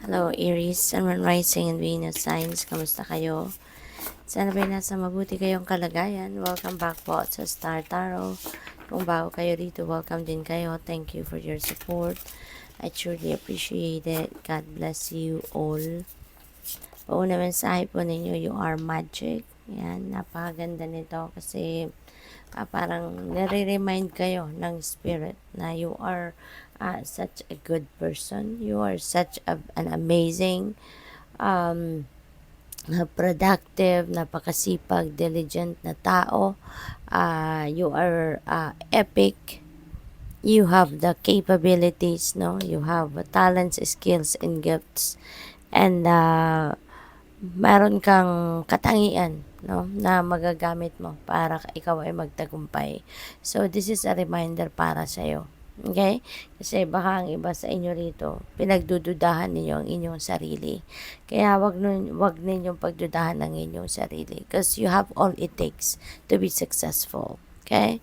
Hello Aries, Sun, Moon, Rising, and Venus signs. Kamusta kayo? Sana ba'y nasa mabuti kayong kalagayan? Welcome back po sa Star Tarot. Kung bago kayo dito, welcome din kayo. Thank you for your support. I truly appreciate it. God bless you all. Una mensahe po ninyo, you are magic. Yan, napakaganda nito kasi parang nare-remind kayo ng spirit na you are such a good person. You are such an amazing, um, productive, napakasipag, diligent na tao. You are epic. You have the capabilities, no? You have talents, skills, and gifts. And meron kang katangian, no, na magagamit mo para ikaw ay magtagumpay. So, this is a reminder para sa'yo. Okay? Kasi baka ang iba sa inyo rito, pinagdududahan ninyo ang inyong sarili. Kaya wag ninyong pagdudahan ang inyong sarili. Because you have all it takes to be successful. Okay?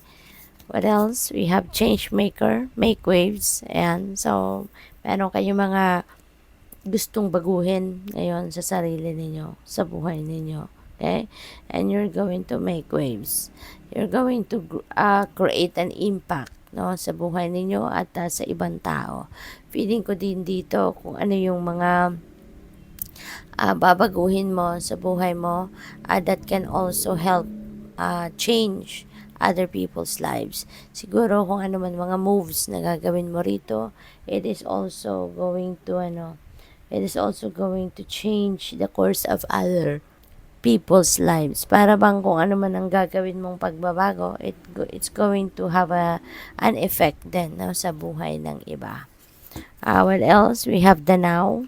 What else? We have change maker, make waves. And so, meron kayong mga gustong baguhin ngayon sa sarili ninyo, sa buhay ninyo. Okay? And you're going to make waves. You're going to create an impact, no, sa buhay ninyo at sa ibang tao. Feeling ko din dito kung ano yung mga babaguhin mo sa buhay mo that can also help change other people's lives. Siguro kung ano man mga moves na gagawin mo rito, it is also going to it is also going to change the course of other people's lives. Para bang kung ano man ang gagawin mong pagbabago, it's going to have an effect din, no, sa buhay ng iba. What else? We have the now.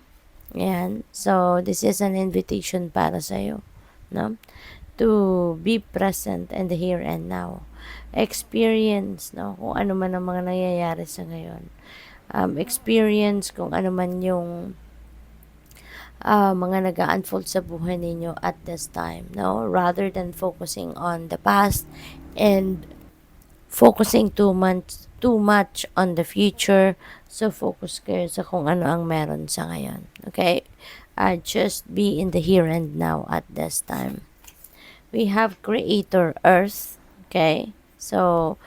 Yan. So, this is an invitation para sa'yo, no? To be present in the here and now. Experience, no? Kung ano man ang mga nangyayari sa ngayon. Experience kung ano man yung mga nag-unfold sa buhay ninyo at this time, no? Rather than focusing on the past and focusing too much on the future, so focus kayo sa kung ano ang meron sa ngayon. Okay? Just be in the here and now at this time. We have Creator Earth. Okay? So,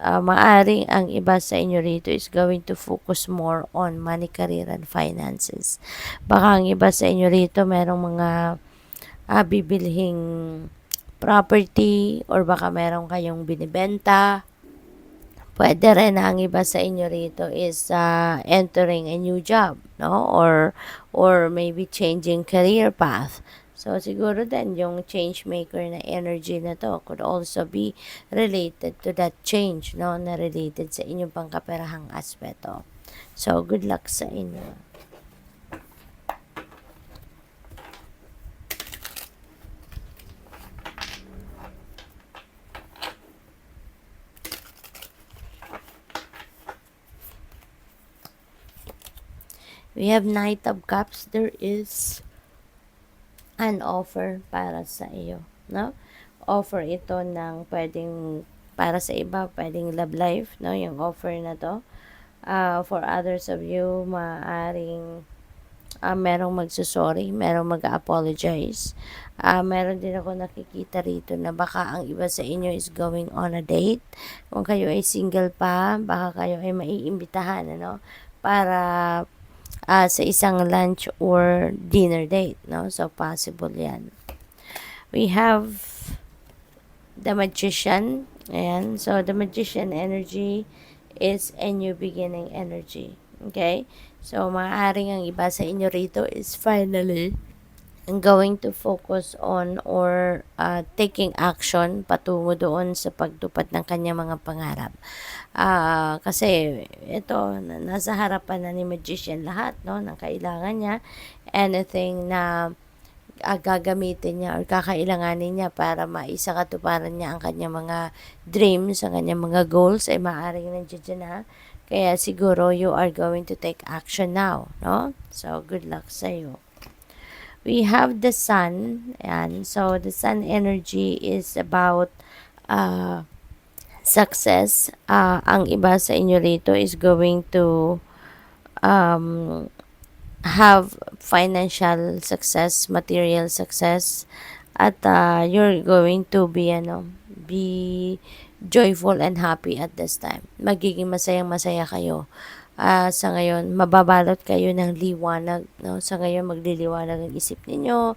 maaring ang iba sa inyo rito is going to focus more on money, career, and finances. Baka ang iba sa inyo rito merong mga bibilhing property or baka meron kayong binibenta. Pwede rin na ang iba sa inyo rito is entering a new job, no? Or maybe changing career path. So, siguro din yung change maker na energy na to could also be related to that change, no? Na related sa inyong pangkaperahang aspeto. So, good luck sa inyo. We have Knight of Cups. There is an offer para sa iyo, no? Offer ito ng pwedeng para sa iba, pwedeng love life, no? Yung offer na to. For others of you, maaring merong magsusorry, merong mag-apologize. Meron din ako nakikita rito na baka ang iba sa inyo is going on a date. Kung kayo ay single pa, baka kayo ay maiimbitahan, ano? Para sa isang lunch or dinner date, no? So, possible yan. We have the Magician. Ayan. So, the Magician energy is a new beginning energy. Okay? So, maaaring ang iba sa inyo rito is finally going to focus on or taking action patungo doon sa pagtupad ng kanyang mga pangarap. Kasi ito, nasa harapan na ni Magician lahat, no, ng kailangan niya. Anything na gagamitin niya or kakailanganin niya para maisakatuparan niya ang kanyang mga dreams, ang kanyang mga goals ay maaaring nandiyan na. Kaya siguro you are going to take action now, no? So, good luck sa iyo. We have the sun, and so the sun energy is about success. Ang iba sa inyo rito is going to have financial success, material success, at you're going to be joyful and happy at this time. Magiging masayang-masaya kayo. Sa ngayon, mababalot kayo ng liwanag, no? Sa ngayon, magliliwanag ang isip ninyo,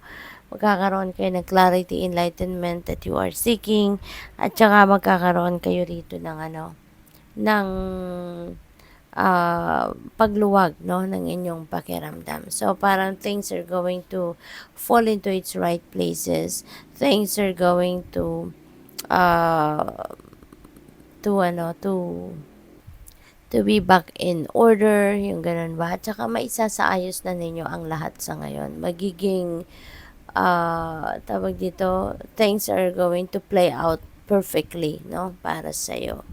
magkakaroon kayo ng clarity, enlightenment that you are seeking, at saka magkakaroon kayo rito ng pagluwag, no, ng inyong pakiramdam. So, parang things are going to fall into its right places. Things are going uh, to be back in order, yung ganun ba? At saka maisasaayos na ninyo ang lahat sa ngayon. Magiging, tawag dito, things are going to play out perfectly, no, para sa'yo.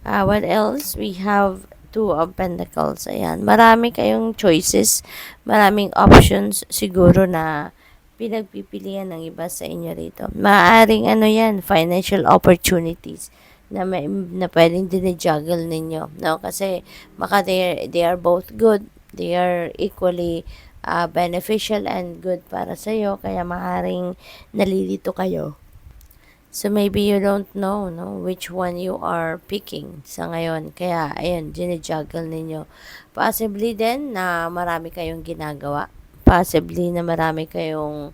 What else? We have Two of Pentacles. Ayan. Marami kayong choices. Maraming options siguro na pinagpipilian ng iba sa inyo rito. Maaring yan, financial opportunities na pwedeng dinajuggle ninyo. No? Kasi they are both good. They are equally beneficial and good para sa'yo. Kaya maaring nalilito kayo. So, maybe you don't know, no, which one you are picking sa ngayon. Kaya, ayun, ginajuggle ninyo. Possibly din na marami kayong ginagawa. Possibly na marami kayong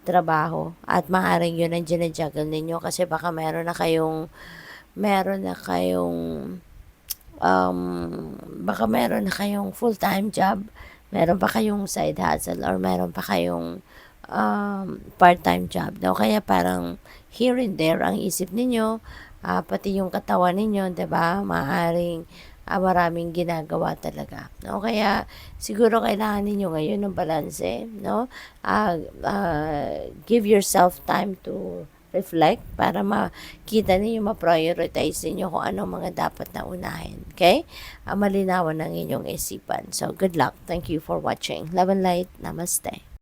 trabaho. At maaaring yun ang ginajuggle ninyo kasi baka meron na kayong full-time job, meron pa kayong side hustle, or meron pa kayong part-time job. No? Kaya parang here and there ang isip ninyo, pati yung katawan ninyo, 'di ba? Maaring maraming ginagawa talaga. No? Kaya siguro kailangan ninyo ngayon ng balanse, no? Give yourself time to reflect para makita ninyo, ma-prioritize ninyo kung anong mga dapat na unahin. Okay? Malinawan ang inyong isipan. So, good luck. Thank you for watching. Love and light. Namaste.